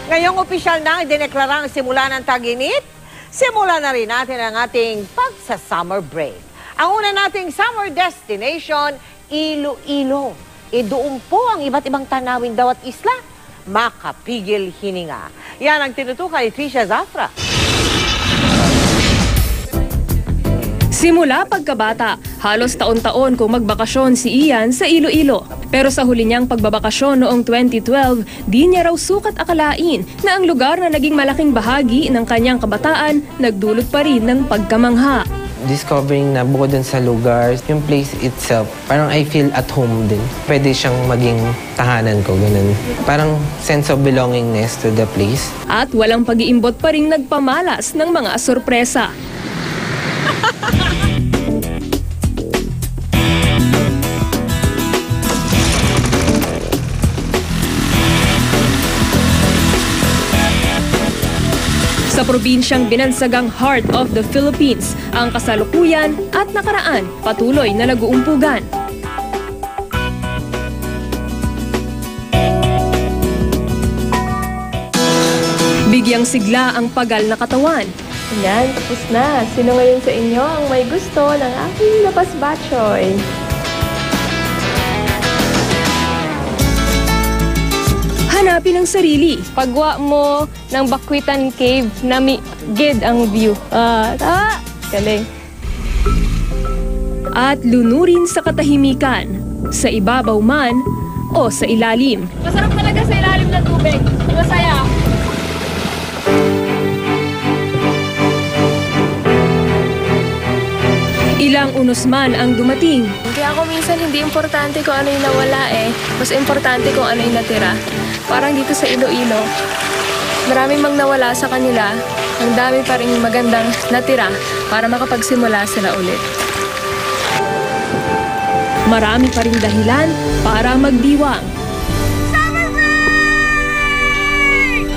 Ngayong opisyal na idineklara ang simula ng tag-init, simula na rin natin ang ating pagsa-summer break. Ang una nating summer destination, Iloilo. Doon po ang iba't ibang tanawin daw at isla. Makapigil hininga. Yan ang tinutukan ni Trisha Zafra. Simula pagkabata, halos taon-taon kung magbakasyon si Ian sa Iloilo. Pero sa huli niyang pagbabakasyon noong 2012, di niya raw sukat akalain na ang lugar na naging malaking bahagi ng kanyang kabataan nagdulot pa rin ng pagkamangha. Discovering na bukod dun sa lugar, yung place itself, parang I feel at home din. Pwede siyang maging tahanan ko, ganun. Parang sense of belongingness to the place. At walang pag-iimbot pa rin nagpamalas ng mga sorpresa. Sa probinsyang binansagang Heart of the Philippines, ang kasalukuyan at nakaraan patuloy na nag-uumpugan. Bigyang sigla ang pagal na katawan. Yan, tapos na. Sino ngayon sa inyo ang may gusto ng aking lapas batchoy? Hanapin ang sarili. Pagwa mo ng Bakwitan Cave na gid ang view. Galing. At lunurin sa katahimikan, sa ibabaw man o sa ilalim. Masarap talaga sa ilalim ng tubig. Masaya. Ilang unos man ang dumating. Kaya ako minsan hindi importante kung ano yung nawala Mas importante kung ano yung natira. Parang dito sa Iloilo, maraming mang nawala sa kanila, ang dami pa rin magandang natira para makapagsimula sila ulit. Marami pa rin dahilan para magdiwang. Summer break!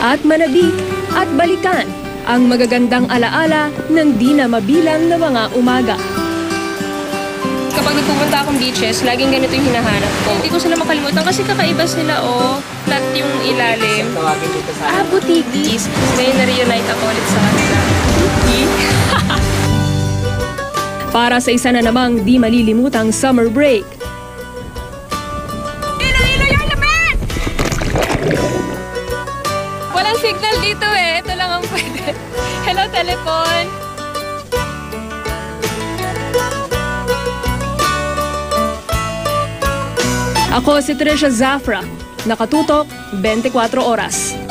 At manabik at balikan ang magagandang alaala ng di na mabilang na mga umaga. Kapag nagpupunta akong beaches, laging ganito yung hinahanap ko. Hindi ko sila makalimutan kasi kakaiba sila, flat yung ilalim. Butikis. Ngayon na-reunite ako ulit sa kanila. Para sa isa na namang di malilimutang summer break. Iloilo yung lapit! Walang signal dito Ito lang ang pwede. Hello, telephone. Ako si Trisha Zafra, nakatutok 24 oras.